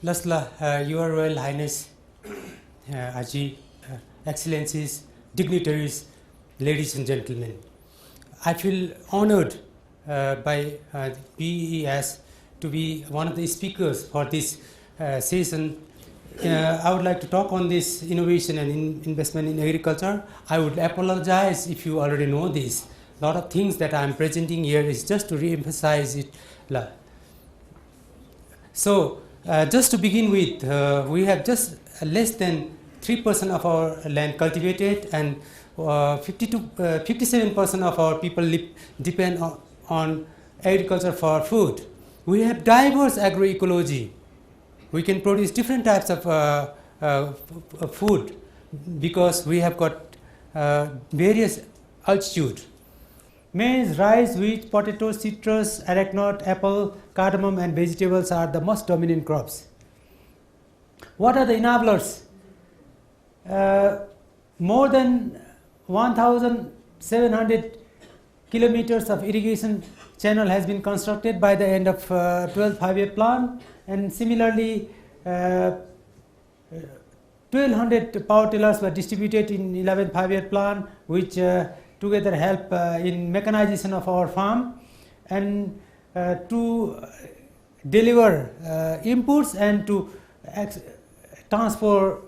Lasla, Your Royal Highness, Aji, Excellencies, dignitaries, ladies and gentlemen, I feel honored by BES to be one of the speakers for this session. I would like to talk on this innovation and investment in agriculture. I would apologize if you already know this. A lot of things that I am presenting here is just to re-emphasize it. So, just to begin with, we have just less than 3% of our land cultivated, and 57% of our people depend on agriculture for food. We have diverse agroecology. We can produce different types of food because we have got various altitude. Maize, rice, wheat, potato, citrus, arachidonut, apple, cardamom and vegetables are the most dominant crops. What are the enablers? More than 1,700 kilometers of irrigation channel has been constructed by the end of 12th 5-year plan, and similarly 1,200 power tillers were distributed in 11th 5-year plan, which together help in mechanization of our farm and to deliver inputs and to transfer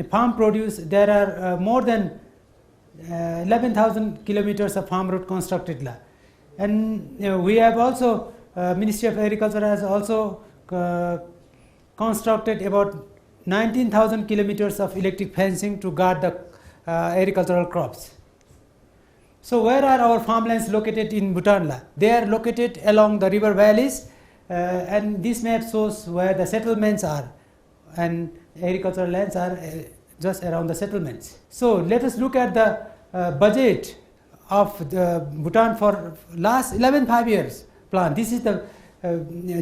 farm produce. There are more than 11,000 kilometers of farm route constructed, and we have also Ministry of Agriculture has also constructed about 19,000 kilometers of electric fencing to guard the agricultural crops. So where are our farmlands located in Bhutan? They are located along the river valleys, and this map shows where the settlements are, and agricultural lands are just around the settlements. So let us look at the budget of the Bhutan for last 11 5 years plan. This is the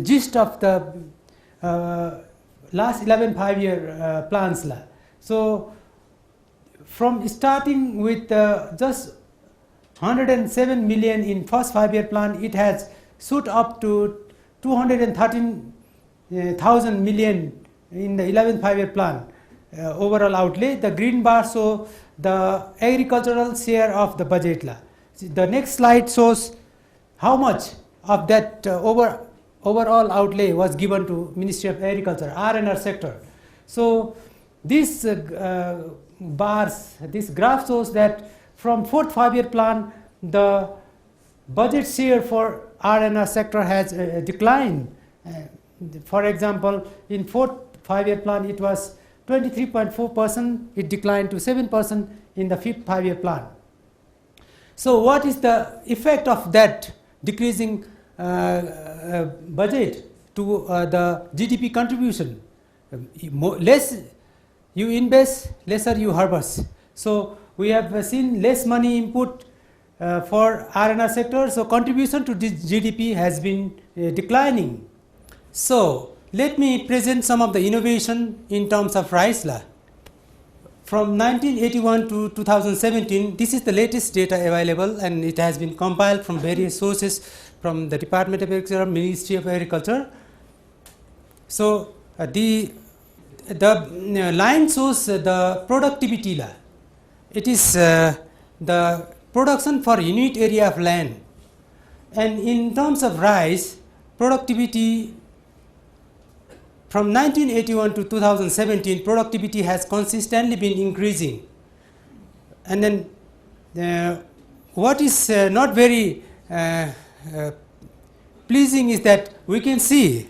gist of the last 11 5-year plans. So from starting with just 107 million in first 5-year plan, it has shoot up to 213,000 million in the 11th 5-year plan overall outlay. The green bar shows the agricultural share of the budget. The next slide shows how much of that overall outlay was given to Ministry of Agriculture, R&R sector. So this this graph shows that from 4th 5-year plan, the budget share for R&R sector has declined. For example, in 4th 5-year plan, it was 23.4%. It declined to 7% in the 5th 5-year plan. So what is the effect of that decreasing budget to the GDP contribution? Less you invest, lesser you harvest. So we have seen less money input for R&R sector, so contribution to GDP has been declining. So let me present some of the innovation in terms of rice. From 1981 to 2017, this is the latest data available, and it has been compiled from various sources from the Department of Agriculture, Ministry of Agriculture. So the line shows the productivity. It is the production for unit area of land, and in terms of rice, productivity from 1981 to 2017, productivity has consistently been increasing. And then what is not very pleasing is that we can see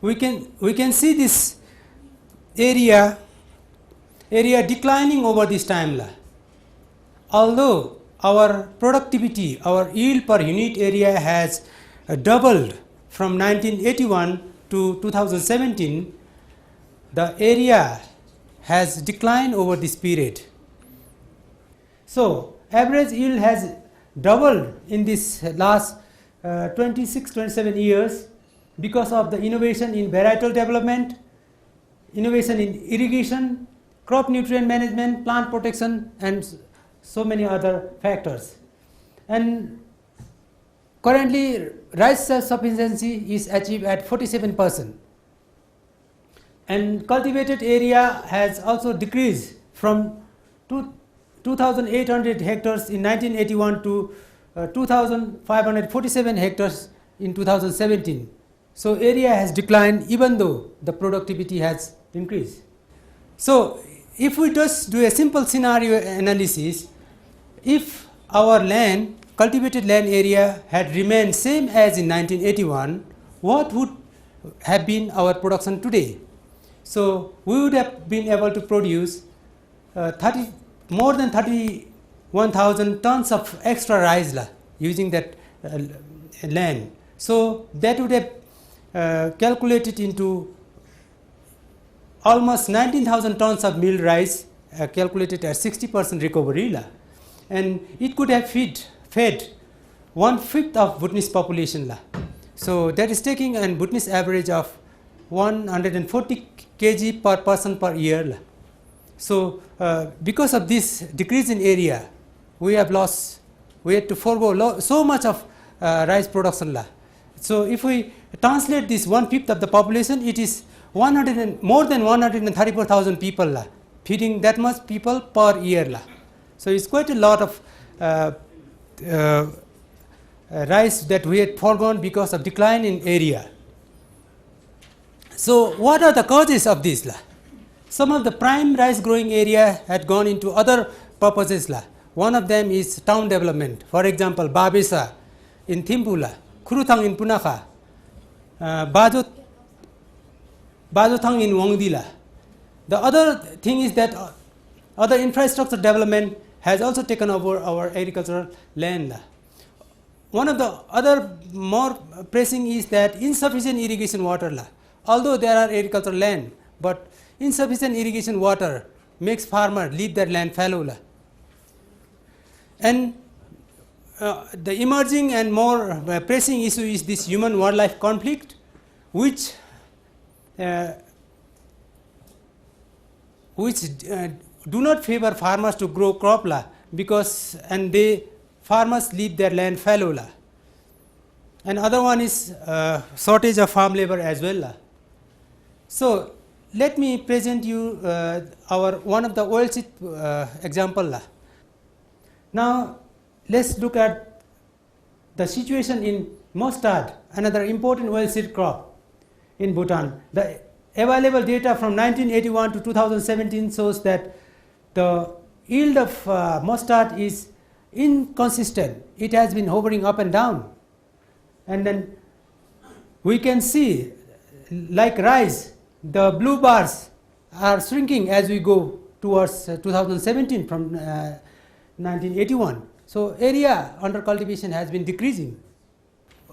this area declining over this time. Although our productivity, our yield per unit area has doubled from 1981 to 2017, the area has declined over this period. So average yield has doubled in this last 26-27 years because of the innovation in varietal development, innovation in irrigation, crop nutrient management, plant protection, and so many other factors. And Currently, rice self-sufficiency is achieved at 47%. And cultivated area has also decreased from 2,800 hectares in 1981 to 2,547 hectares in 2017. So area has declined even though the productivity has increased. So if we just do a simple scenario analysis, if our land, cultivated land area had remained same as in 1981, what would have been our production today? So we would have been able to produce more than 31,000 tons of extra rice using that land. So that would have calculated into almost 19,000 tons of milled rice, calculated at 60% recovery, and it could have fed 1/5 of Bhutanese population. So that is taking an Bhutanese average of 140 kg per person per year. So because of this decrease in area, we had to forego so much of rice production. So if we translate this 1/5 of the population, it is more than 134,000 people feeding that much people per year. So it's quite a lot of rice that we had foregone because of decline in area. So what are the causes of this? Some of the prime rice growing area had gone into other purposes. One of them is town development. For example, Babesa in Thimphu, Khuruthang in Punakha, Bajothang in Wangdila. The other thing is that other infrastructure development has also taken over our agricultural land. One of the other more pressing is that insufficient irrigation water. Although there are agricultural land, but insufficient irrigation water makes farmers leave their land fallow. And the emerging and more pressing issue is this human-wildlife conflict, which do not favor farmers to grow crop because farmers leave their land fallow. And other one is shortage of farm labor as well. So let me present you one of the oilseed example. Now let's look at the situation in mustard, another important oilseed crop in Bhutan. The available data from 1981 to 2017 shows that the yield of mustard is inconsistent. It has been hovering up and down. And then we can see, like rice, the blue bars are shrinking as we go towards 2017 from 1981. So area under cultivation has been decreasing.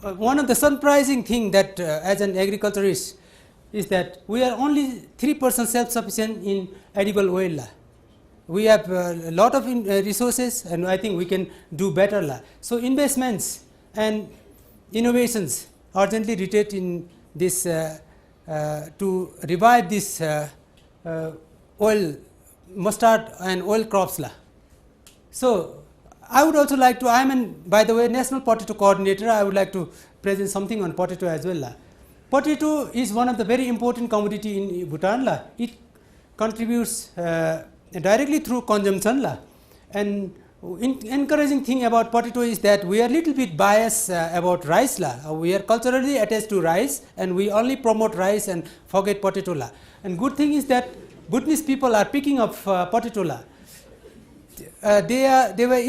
One of the surprising thing that as an agriculturist is that we are only 3% self-sufficient in edible oil. We have a lot of resources, and I think we can do better. So investments and innovations urgently needed in this to revive this oil, mustard and oil crops. So I would also like to, by the way, National Potato Coordinator, I would like to present something on potato as well. Potato is one of the very important commodity in Bhutan. It contributes directly through consumption. And encouraging thing about potato is that we are little bit biased about rice. We are culturally attached to rice, and we only promote rice and forget potato. And good thing is that Bhutanese people are picking up potato. We were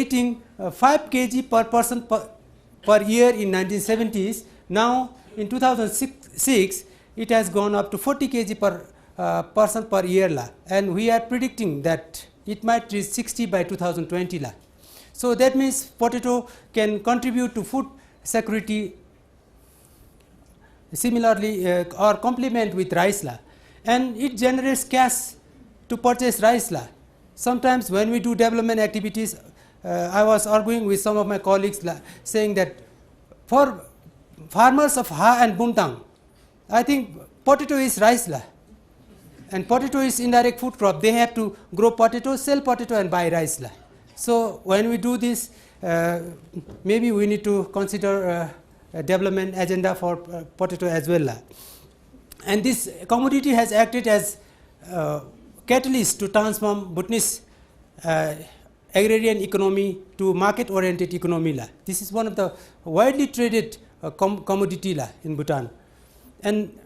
eating 5 kg per person per year in 1970s. Now in 2006 it has gone up to 40 kg per person per year, and we are predicting that it might reach 60 by 2020. So that means potato can contribute to food security similarly or complement with rice, and it generates cash to purchase rice. Sometimes when we do development activities, I was arguing with some of my colleagues saying that for farmers of Ha and Buntang, I think potato is rice, and potato is indirect food crop. They have to grow potato, sell potato and buy rice. So when we do this, maybe we need to consider a development agenda for potato as well. And this commodity has acted as catalyst to transform Bhutanese agrarian economy to market oriented economy. This is one of the widely traded commodity in Bhutan. And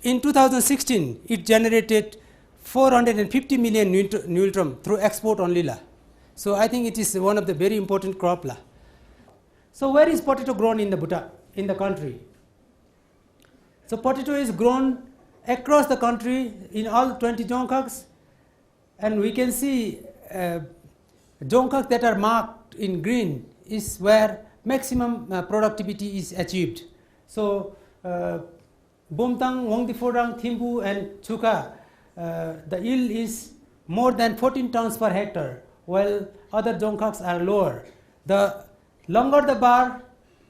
in 2016, it generated 450 million nultrum through export only. So I think it is one of the very important crop. So where is potato grown in the Bhutan, in the country? So potato is grown across the country in all 20 Dzongkhaks, and we can see Dzongkhaks that are marked in green is where maximum productivity is achieved. So Bumtang, Wongdifodang, Thimpu and Chuka, the yield is more than 14 tons per hectare, while other Dzongkhaks are lower. The longer the bar,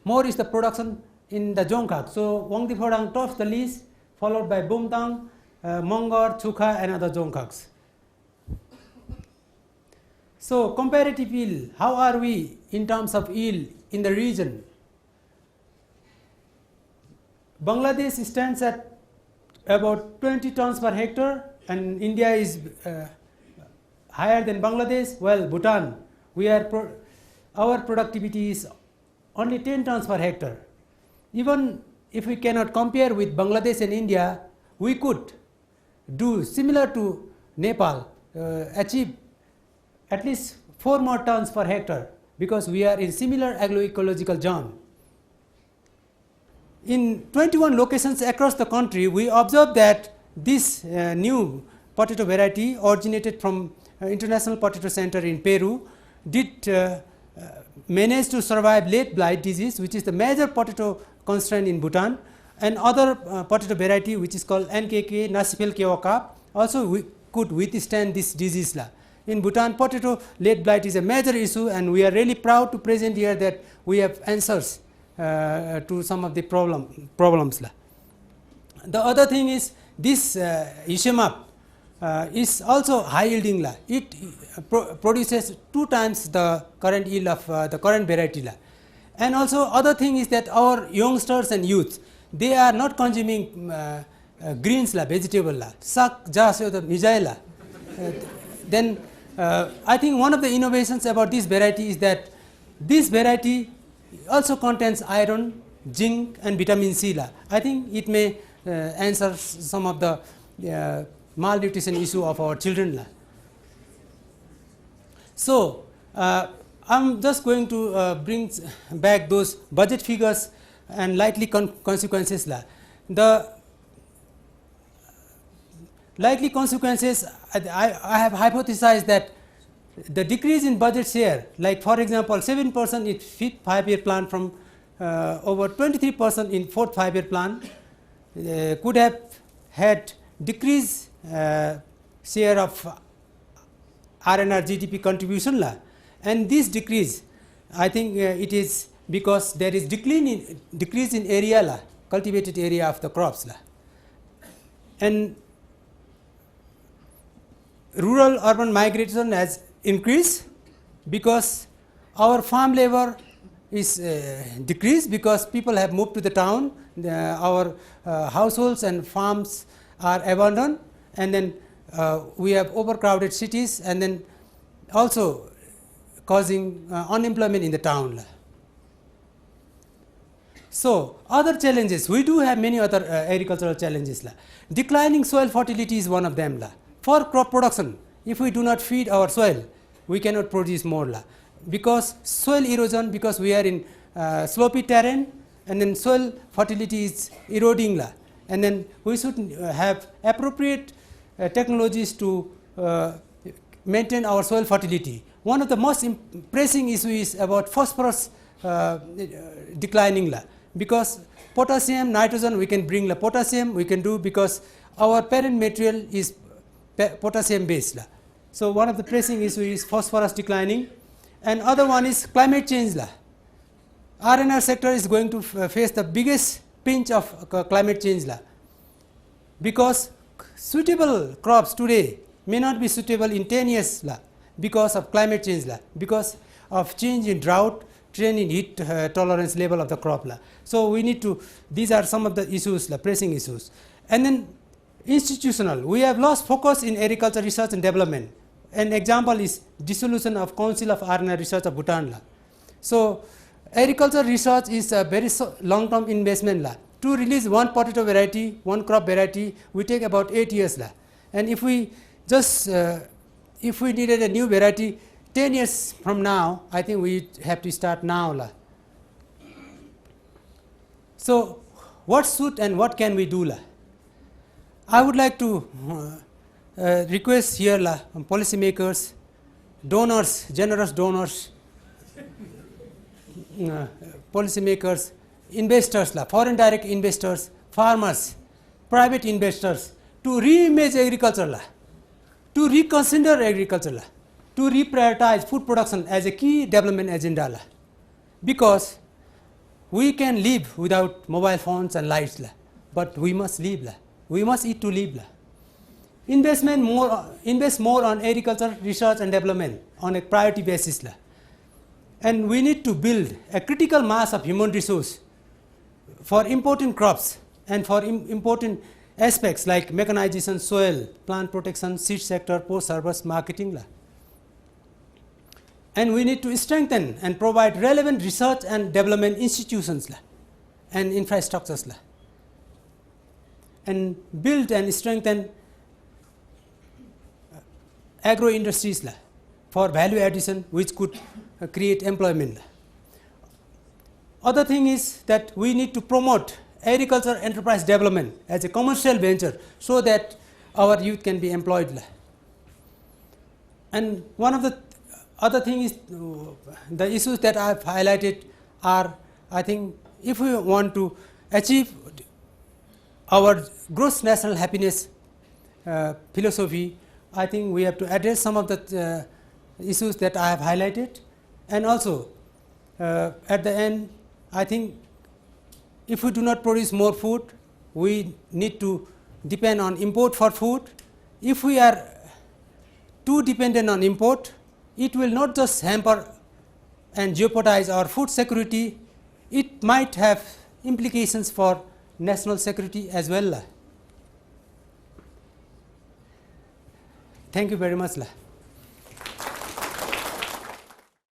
more is the production in the Dzongkhak. So Wongdifodang tops the list, followed by Bumtang, Mongor, Chuka and other Dzongkhaks. So comparative yield, how are we in terms of yield in the region? Bangladesh stands at about 20 tons per hectare, and India is higher than Bangladesh. Well, Bhutan, our productivity is only 10 tons per hectare. Even if we cannot compare with Bangladesh and India, we could do similar to Nepal, achieve at least 4 more tons per hectare, because we are in similar agroecological zone. In 21 locations across the country, we observed that this new potato variety originated from International Potato Center in Peru did manage to survive late blight disease, which is the major potato constraint in Bhutan, and other potato variety which is called NKK, Nasifel Kewaka, also could withstand this disease. In Bhutan, potato late blight is a major issue, and we are really proud to present here that we have answers to some of the problems. The other thing is this Ishemap is also high yielding. It produces 2 times the current yield of the current variety. And also other thing is that our youngsters and youth, they are not consuming greens, vegetable, sak, jas, mijai. Then I think one of the innovations about this variety is that this variety also contains iron, zinc and vitamin C. I think it may answer some of the malnutrition issue of our children. So I'm just going to bring back those budget figures and likely consequences. The likely consequences, I have hypothesized that the decrease in budget share, like for example 7% in 5th 5-year plan from over 23% in 4th 5-year plan, could have had decreased share of RNR GDP contribution. And this decrease, I think it is because there is decrease in area, cultivated area of the crops. And rural urban migration has increased because our farm labor is decreased because people have moved to the town, our households and farms are abandoned, and then we have overcrowded cities, and then also causing unemployment in the town. So other challenges, we do have many other agricultural challenges. Declining soil fertility is one of them. For crop production, if we do not feed our soil, we cannot produce more. Because soil erosion, because we are in slopey terrain, and then soil fertility is eroding. And then we should have appropriate technologies to maintain our soil fertility. One of the most pressing issues is about phosphorus declining, because potassium, nitrogen we can bring, potassium we can do because our parent material is potassium based. So one of the pressing issues is phosphorus declining, and other one is climate change. RNR sector is going to face the biggest pinch of climate change, because suitable crops today may not be suitable in 10 years. because of climate change la, because of change in drought, change in heat tolerance level of the crop la. So we need to, these are some of the issues la, pressing issues. And then institutional, we have lost focus in agriculture research and development. An example is dissolution of Council of R&R Research of Bhutan la. So agriculture research is a very long term investment la. To release one potato variety, one crop variety, we take about 8 years la. And if we just if we needed a new variety 10 years from now, I think we have to start now la. So what should and what can we do la? I would like to request here la, policy makers, donors, generous donors, policy makers, investors la, foreign direct investors, farmers, private investors, to reimage agriculture la, to reconsider agriculture la, to reprioritize food production as a key development agenda la. Because we can live without mobile phones and lights la, but we must live la. We must eat to live la. Invest more on agriculture research and development on a priority basis la. And we need to build a critical mass of human resource for important crops and for important aspects like mechanization, soil, plant protection, seed sector, post harvest marketing la. And we need to strengthen and provide relevant research and development institutions la, and infrastructures la. And build and strengthen agro industries la, for value addition which could create employment la. Other thing is that we need to promote agriculture enterprise development as a commercial venture so that our youth can be employed la. And one of the other thing is the issues that I have highlighted are, I think, if we want to achieve our gross national happiness philosophy, I think we have to address some of the issues that I have highlighted. And also at the end, I think if we do not produce more food, we need to depend on import for food. If we are too dependent on import, it will not just hamper and jeopardize our food security, it might have implications for national security as well. Thank you very much.